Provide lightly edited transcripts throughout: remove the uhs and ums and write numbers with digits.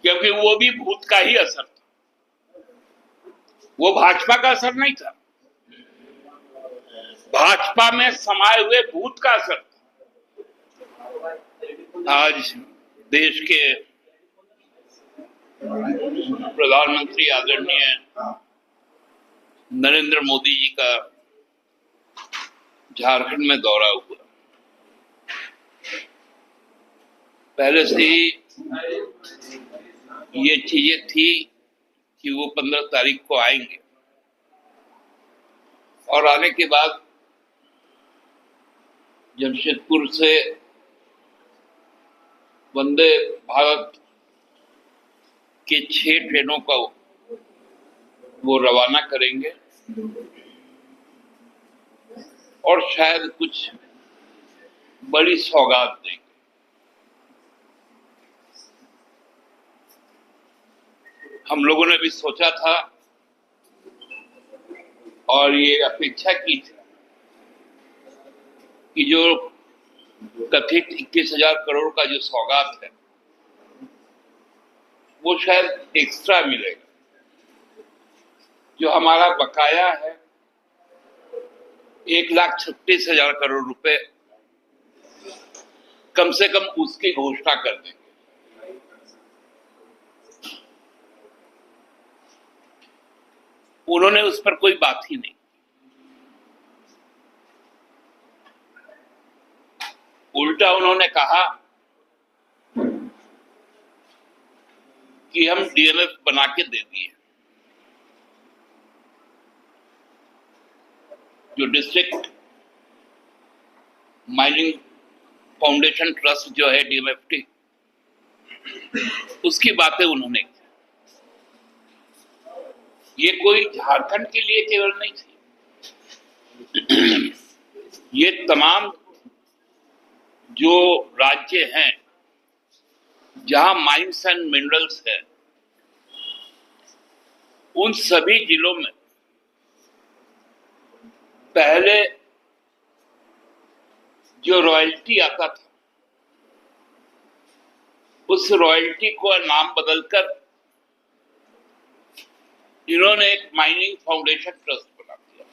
क्योंकि वो भी भूत का ही असर था, वो भाजपा का असर नहीं था, भाजपा में समाये हुए भूत का असर था। आज देश के प्रधानमंत्री आदरणीय नरेंद्र मोदी जी का झारखंड में दौरा हुआ। पहले से ही ये चीजें थी कि वो 15 तारीख को आएंगे और आने के बाद जमशेदपुर से वंदे भारत के 6 ट्रेनों का वो रवाना करेंगे और शायद कुछ बड़ी सौगात देंगे। हम लोगों ने भी सोचा था और ये अपेक्षा की थी कि जो कथित 21,000 करोड़ का जो सौगात है वो शायद एक्स्ट्रा मिलेगा। जो हमारा बकाया है 1,36,000 करोड़ रुपए, कम से कम उसकी घोषणा कर देंगे। उन्होंने उस पर कोई बात ही नहीं। उल्टा उन्होंने कहा कि हम डीएलएफ बना के दे दिए। जो डिस्ट्रिक्ट माइनिंग फाउंडेशन ट्रस्ट जो है डीएमएफटी, उसकी बातें उन्होंने की। ये कोई झारखंड के लिए केवल नहीं थी, ये तमाम जो राज्य हैं जहां माइंस एंड मिनरल्स है, उन सभी जिलों में पहले जो रॉयल्टी आता था उस रॉयल्टी को नाम बदलकर इन्होंने एक माइनिंग फाउंडेशन ट्रस्ट बना दिया।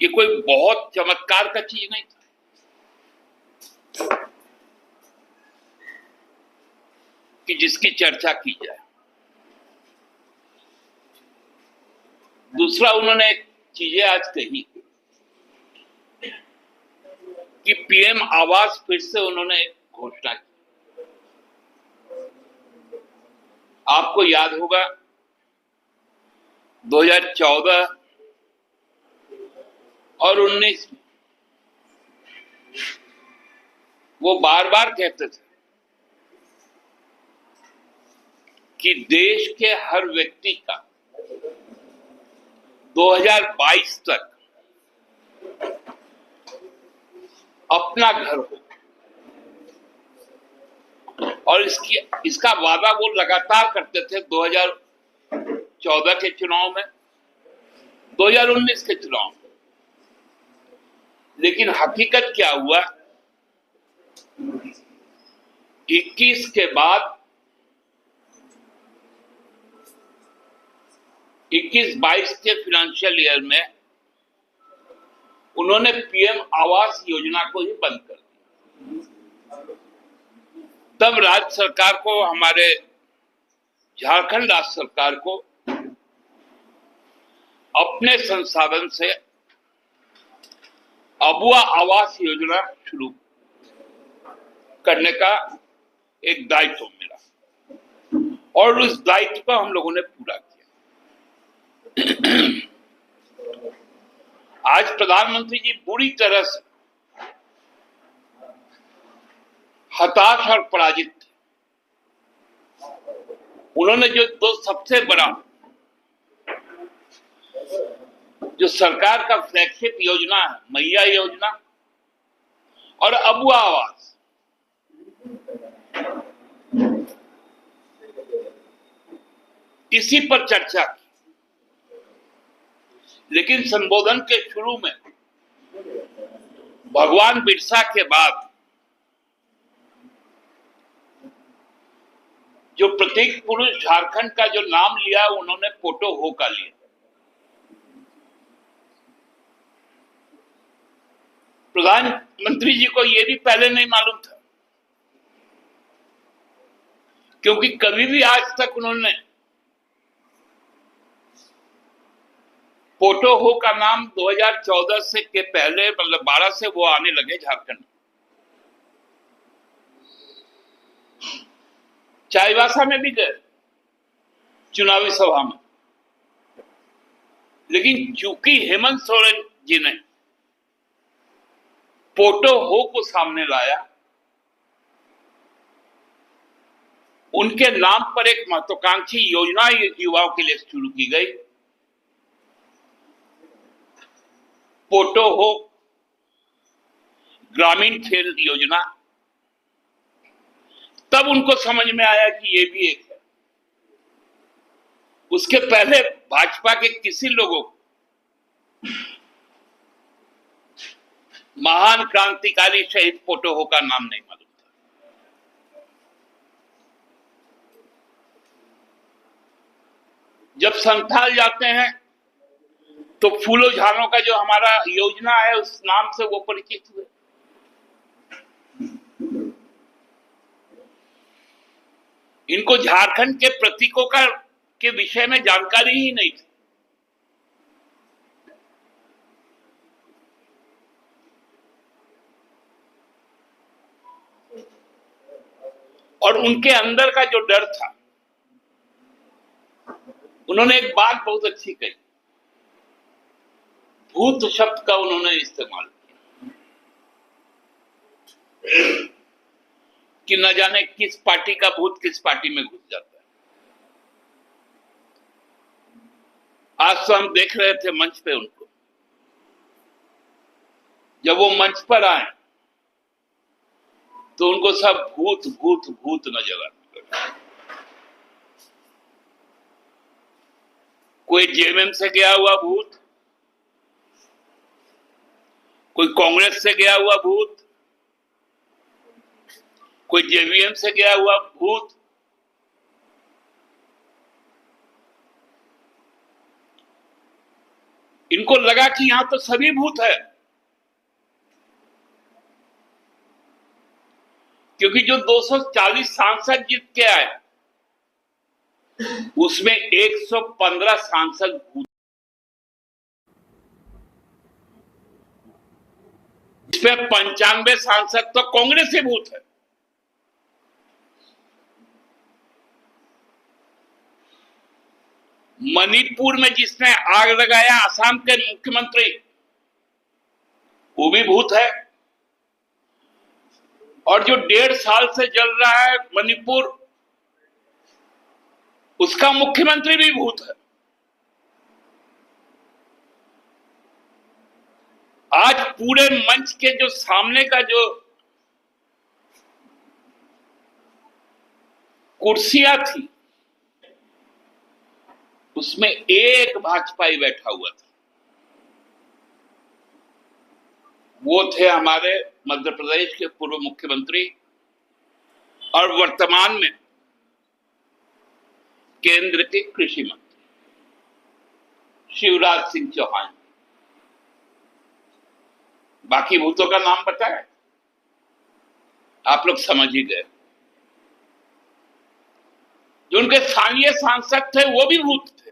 ये कोई बहुत चमत्कार का चीज नहीं था कि जिसकी चर्चा की जाए। दूसरा, उन्होंने एक चीजें आज कही कि पीएम आवास फिर से उन्होंने एक घोषणा की। आपको याद होगा 2014 और 19 में वो बार बार कहते थे कि देश के हर व्यक्ति का 2022 तक अपना घर हो, और इसका वादा वो लगातार करते थे। 2014 के चुनाव में, 2019 के चुनाव में। लेकिन हकीकत क्या हुआ, 21 के बाद 21-22 के फाइनेंशियल ईयर में उन्होंने पीएम आवास योजना को ही बंद कर दिया। तब राज्य सरकार को, हमारे झारखंड राज्य सरकार को अपने संसाधन से अबुआ आवास योजना शुरू करने का एक दायित्व मिला और उस दायित्व को हम लोगों ने पूरा किया। आज प्रधानमंत्री जी बुरी तरह से हताश और पराजित थे। उन्होंने जो सबसे बड़ा जो सरकार का फ्लैगशिप योजना है, मैया योजना और अबुआ आवास, इसी पर चर्चा की। लेकिन संबोधन के शुरू में भगवान बिरसा के बाद जो प्रतीक पुरुष झारखंड का जो नाम लिया उन्होंने पोटो हो का लिया। प्रधानमंत्री जी को यह भी पहले नहीं मालूम था, क्योंकि कभी भी आज तक उन्होंने पोटो हो का नाम 2014 से के पहले मतलब 12 से वो आने लगे झारखंड। चाईबासा में भी गए चुनावी सभा में, लेकिन चूंकि हेमंत सोरेन जी ने पोटो हो को सामने लाया, उनके नाम पर एक महत्वाकांक्षी योजना युवाओं के लिए शुरू की गई, पोटो हो ग्रामीण खेल योजना। तब उनको समझ में आया कि ये भी एक है। उसके पहले भाजपा के किसी लोगों को महान क्रांतिकारी शहीद पोटो हो का नाम नहीं मालूम था। जब संथाल जाते हैं तो फूलो झानों का जो हमारा योजना है उस नाम से वो परिचित हुए। इनको झारखंड के प्रतीकों के विषय में जानकारी ही नहीं थी। और उनके अंदर का जो डर था, उन्होंने एक बात बहुत अच्छी कही, भूत शब्द का उन्होंने इस्तेमाल किया कि न जाने किस पार्टी का भूत किस पार्टी में घुस जाता है। आज तो हम देख रहे थे मंच पे उनको, जब वो मंच पर आए तो उनको सब भूत भूत भूत नजर आने लगे। कोई जेएमएम से गया हुआ भूत, कोई कांग्रेस से गया हुआ भूत, कोई जेवीएम से गया हुआ भूत। इनको लगा कि यहां तो सभी भूत है, क्योंकि जो 240 सांसद जीत के आए उसमें 115 सांसद भूत, इसमें 95 सांसद तो कांग्रेस से भूत है। मणिपुर में जिसने आग लगाया असम के मुख्यमंत्री, वो भी भूत है। और जो 1.5 साल से जल रहा है मणिपुर, उसका मुख्यमंत्री भी भूत है। आज पूरे मंच के जो सामने का जो कुर्सियां थी उसमें एक भाजपाई बैठा हुआ था। वो थे हमारे मध्य प्रदेश के पूर्व मुख्यमंत्री और वर्तमान में केंद्र के कृषि मंत्री शिवराज सिंह चौहान। बाकी भूतों का नाम पता है, आप लोग समझ ही गए। जो उनके स्थानीय सांसद थे वो भी भूत थे।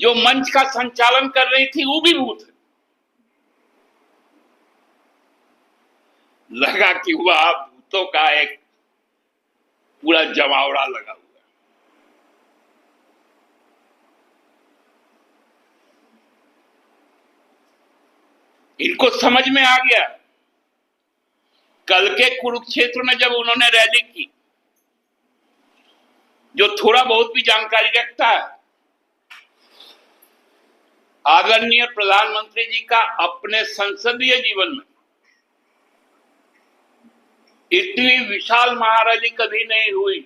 जो मंच का संचालन कर रही थी वो भी भूत है। लगा कि वह भूतों का एक पूरा जमावड़ा लगा हुआ है। इनको समझ में आ गया। कल के कुरुक्षेत्र में जब उन्होंने रैली की, जो थोड़ा बहुत भी जानकारी रखता है, आदरणीय प्रधानमंत्री जी का अपने संसदीय जीवन में इतनी विशाल महारैली कभी नहीं हुई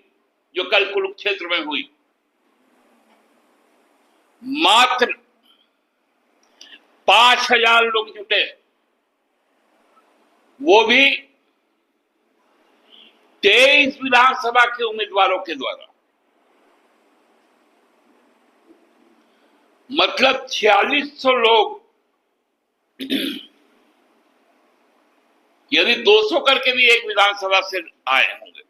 जो कल कुरुक्षेत्र में हुई। मात्र 5,000 लोग जुटे। वो भी 23 विधानसभा के उम्मीदवारों के द्वारा। मतलब 4600 लोग यदि 200 करके भी एक विधानसभा से आए होंगे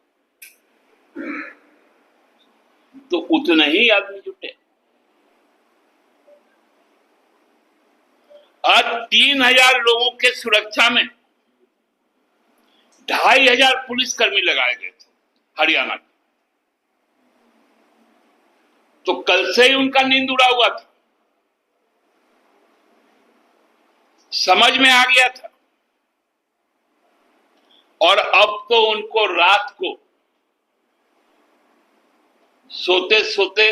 तो उतने ही आदमी जुटे। आज 3000 लोगों के सुरक्षा में 2500 पुलिसकर्मी लगाए गए थे हरियाणा के। तो कल से ही उनका नींद उड़ा हुआ था, समझ में आ गया था। और अब तो उनको रात को सोते सोते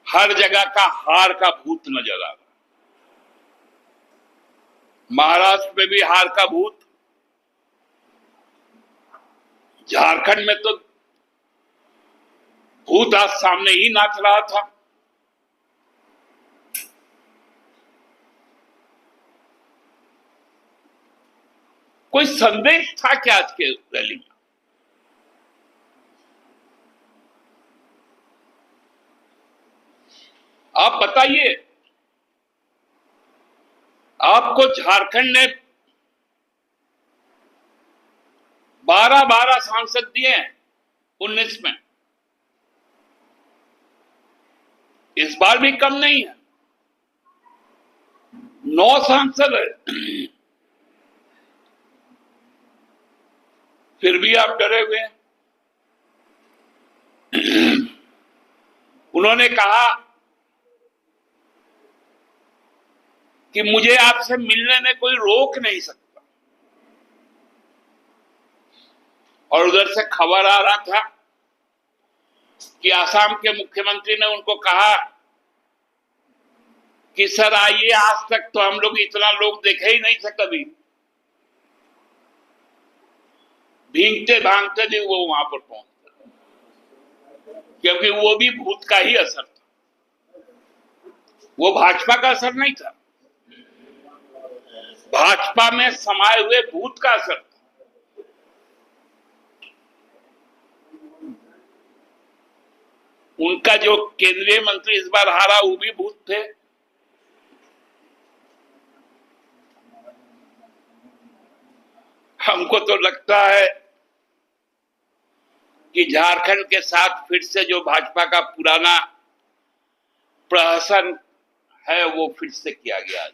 हर जगह का हार का भूत नजर आ रहा। महाराष्ट्र में भी हार का भूत, झारखंड में तो भूत आज सामने ही नाच रहा था। कोई संदेश था क्या आज के रैली में? आप बताइए। आपको झारखंड ने 12 सांसद दिए हैं 19 में, इस बार भी कम नहीं है, 9 सांसद है। फिर भी आप डरे हुए हैं। उन्होंने कहा कि मुझे आपसे मिलने में कोई रोक नहीं सकता। और उधर से खबर आ रहा था कि आसाम के मुख्यमंत्री ने उनको कहा कि सर आइए, आज तक तो हम लोग इतना लोग देखे ही नहीं थे कभी। भींगते भांगते भी वो वहां पर पहुंचते, क्योंकि वो भी भूत का ही असर था, वो भाजपा का असर नहीं था, भाजपा में समाये हुए भूत का असर था। उनका जो केंद्रीय मंत्री इस बार हारा वो भी भूत थे। हमको तो लगता है कि झारखंड के साथ फिर से जो भाजपा का पुराना प्रहसन है वो फिर से किया गया।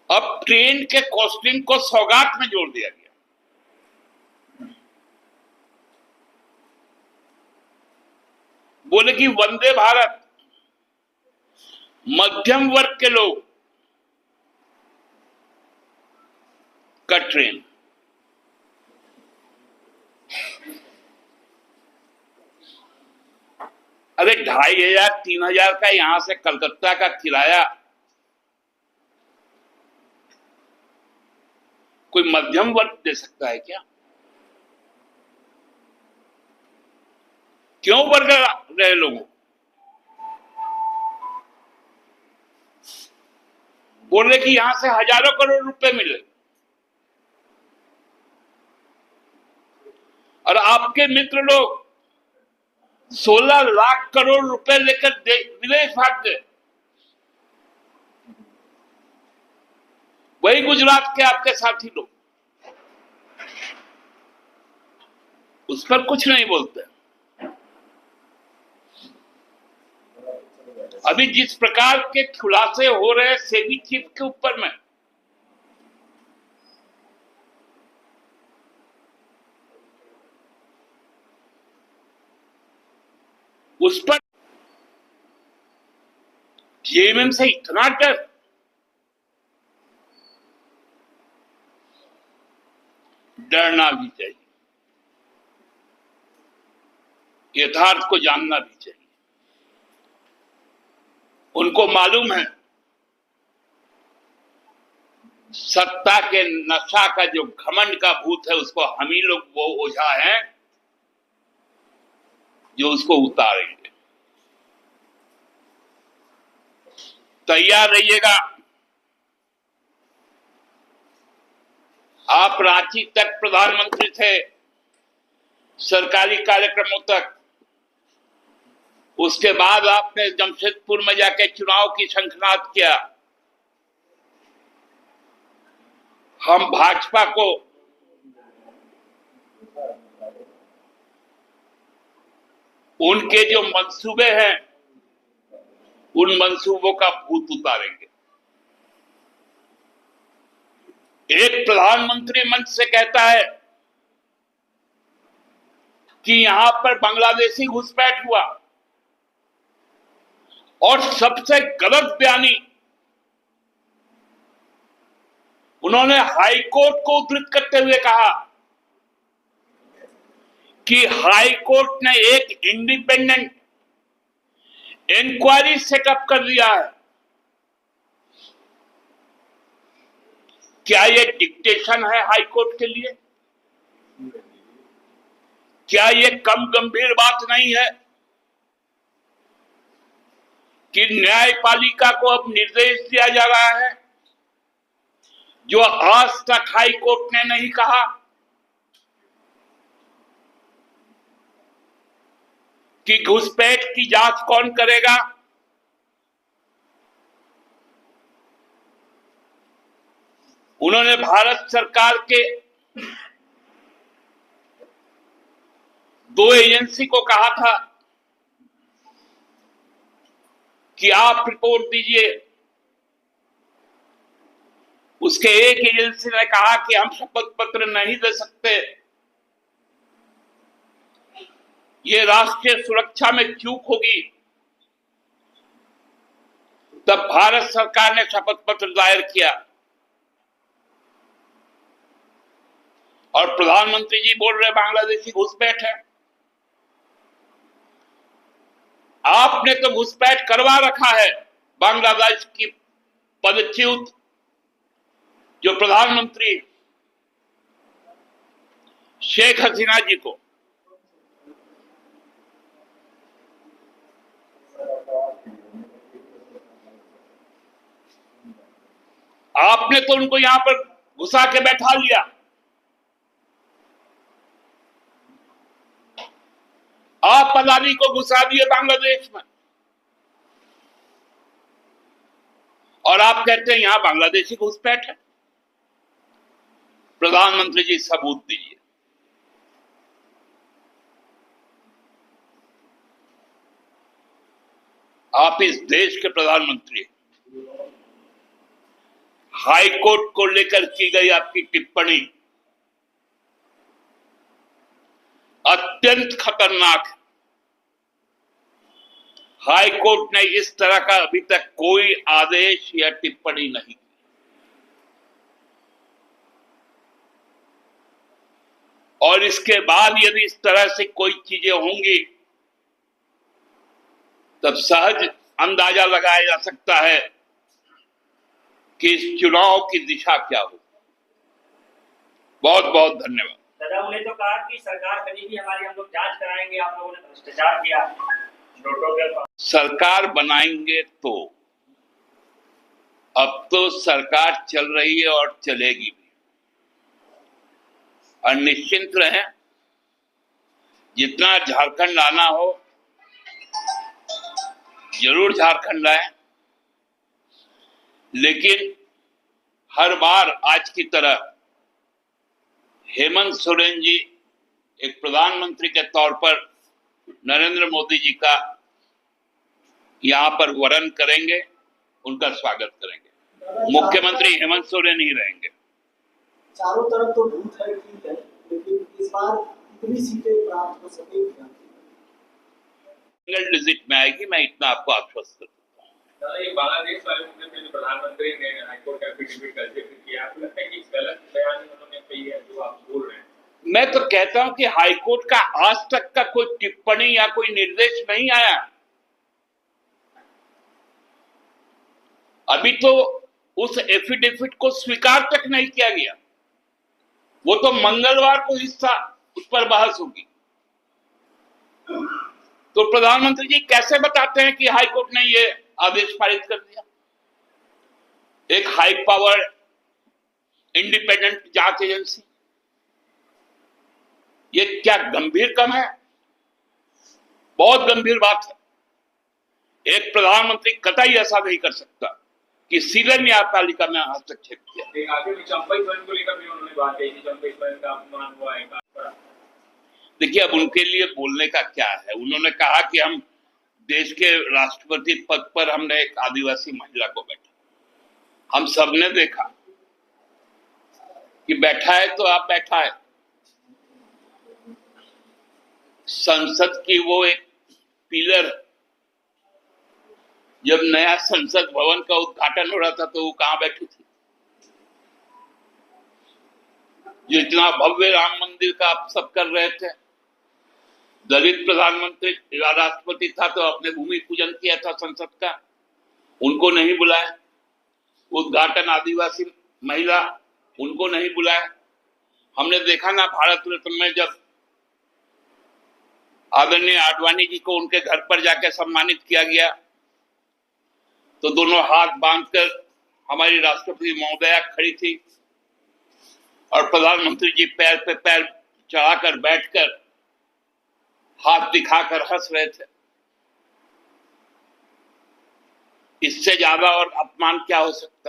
अब ट्रेन के कॉस्टिंग को सौगात में जोड़ दिया गया। बोले कि वंदे भारत मध्यम वर्ग के लोग का ट्रेन। अरे 2500 3000 का यहां से कलकत्ता का किराया कोई मध्यम वर्ग दे सकता है क्या? क्यों बढ़ रहे लोगों? बोल रहे कि यहां से हजारों करोड़ रुपए मिले और आपके मित्र लोग 16 लाख करोड़ रुपए लेकर विदेश भाग गए। वही गुजरात के आपके साथी लोग, उस पर कुछ नहीं बोलते। अभी जिस प्रकार के खुलासे हो रहे हैं सेबी चीफ के ऊपर में, उस पर जेएमएम से इतना डर। डरना भी चाहिए, यथार्थ को जानना भी चाहिए। उनको मालूम है सत्ता के नशा का जो घमंड का भूत है उसको हम ही लोग वो ओझा हैं जो उसको उतारेंगे। तैयार रहिएगा। आप रांची तक प्रधानमंत्री थे, सरकारी कार्यक्रमों तक। उसके बाद आपने जमशेदपुर में जाके चुनाव की शंखनाद किया। हम भाजपा को उनके जो मंसूबे हैं, उन मंसूबों का भूत उतारेंगे। एक प्रधानमंत्री मंच से कहता है कि यहां पर बांग्लादेशी घुसपैठ हुआ, और सबसे गलत बयानी उन्होंने हाई कोर्ट को उद्धृत करते हुए कहा कि हाई कोर्ट ने एक इंडिपेंडेंट इंक्वायरी सेटअप कर दिया है। क्या यह डिक्टेशन है हाई कोर्ट के लिए? क्या यह कम गंभीर बात नहीं है कि न्यायपालिका को अब निर्देश दिया जा रहा है जो आज तक हाई कोर्ट ने नहीं कहा, कि घुसपैठ की जांच कौन करेगा? उन्होंने भारत सरकार के 2 एजेंसी को कहा था कि आप रिपोर्ट दीजिए। उसके एक एजेंसी ने कहा कि हम शपथ पत्र नहीं दे सकते, ये राष्ट्रीय सुरक्षा में चूक होगी। तब भारत सरकार ने शपथ पत्र दायर किया और प्रधानमंत्री जी बोल रहे बांग्लादेशी घुसपैठ है। आपने तो घुसपैठ करवा रखा है बांग्लादेश की पदच्युत जो प्रधानमंत्री शेख हसीना जी को। आपने तो उनको यहां पर घुसा के बैठा लिया। आप अदानी को घुसा दिए बांग्लादेश में, और आप कहते हैं यहां बांग्लादेशी घुसपैठ है। प्रधानमंत्री जी सबूत दीजिए। आप इस देश के प्रधानमंत्री हैं। हाई कोर्ट को लेकर की गई आपकी टिप्पणी अत्यंत खतरनाक है। हाई कोर्ट ने इस तरह का अभी तक कोई आदेश या टिप्पणी नहीं की। और इसके बाद यदि इस तरह से कोई चीजें होंगी तब सहज अंदाजा लगाया जा सकता है कि इस चुनाव की दिशा क्या हो। बहुत बहुत धन्यवाद। दादा, उन्होंने तो कहा कि सरकार कभी भी हमारी हम लोग जांच कराएंगे, आप लोगों ने भ्रष्टाचार किया। सरकार बनाएंगे तो अब तो सरकार चल रही है और चलेगी भी, और निश्चिंत रहें, जितना झारखंड आना हो जरूर झारखंड आए, लेकिन हर बार आज की तरह हेमंत सोरेन जी एक प्रधानमंत्री के तौर पर नरेंद्र मोदी जी का यहां पर वरण करेंगे, उनका स्वागत करेंगे। मुख्यमंत्री हेमंत सोरेन ही रहेंगे। चारों तरफ तो भूत है, ठीक है, लेकिन इस बार कितनी सीटें प्राप्त हो सकेंगी? सिंगल डिजिट में आएगी, मैं इतना आपको आश्वस्त करता हूं। बांग्लादेश वाले मुद्दे पे जो प्रधानमंत्री ने हाईकोर्ट का एफिडेविट का जिक्र किया, आपको लगता है कि गलत बयान उन्होंने कही है जो आप बोल रहे हैं? मैं तो कहता हूं कि हाईकोर्ट का आज तक का कोई टिप्पणी या कोई निर्देश नहीं आया। अभी तो उस एफिडेविट को स्वीकार तक नहीं किया गया। वो तो मंगलवार को हिस्सा उस पर बहस होगी। तो प्रधानमंत्री जी कैसे बताते हैं कि हाईकोर्ट ने ये आदेश पारित कर दिया? एक हाई पावर इंडिपेंडेंट जांच एजेंसी। ये क्या गंभीर कम है? बहुत गंभीर बात है। एक प्रधानमंत्री कतई ऐसा नहीं कर सकता कि सीधे न्यायपालिका में हस्तक्षेप किया। एक आगे भी चंपई स्वयं को लेकर भी उन्होंने बात कही कि चंपई स्वयं का अपमान हुआ है। देखिए, अब उनके लिए बोलने का क्या है। उन्होंने कहा कि हम देश के राष्ट्रपति पद पर हमने एक आदिवासी महिला को बैठा। हम सबने देखा कि बैठा है तो आप बैठा है। संसद की वो एक पिलर है। जब नया संसद भवन का उद्घाटन हो रहा था तो वो कहां बैठी थी? जो इतना भव्य राम मंदिर का आप सब कर रहे थे, दलित प्रधानमंत्री राष्ट्रपति था तो अपने भूमि पूजन किया था संसद का, उनको नहीं बुलाया। उद्घाटन आदिवासी महिला, उनको नहीं बुलाया। हमने देखा ना भारत रत्न में जब आदरणीय आडवाणी जी को उनके घर पर जाकर सम्मानित किया गया तो दोनों हाथ बांधकर हमारी राष्ट्रपति महोदया खड़ी थी और प्रधानमंत्री जी पैर पे पैर चढ़ाकर बैठकर हाथ दिखाकर हंस रहे थे। इससे ज्यादा और अपमान क्या हो सकता है?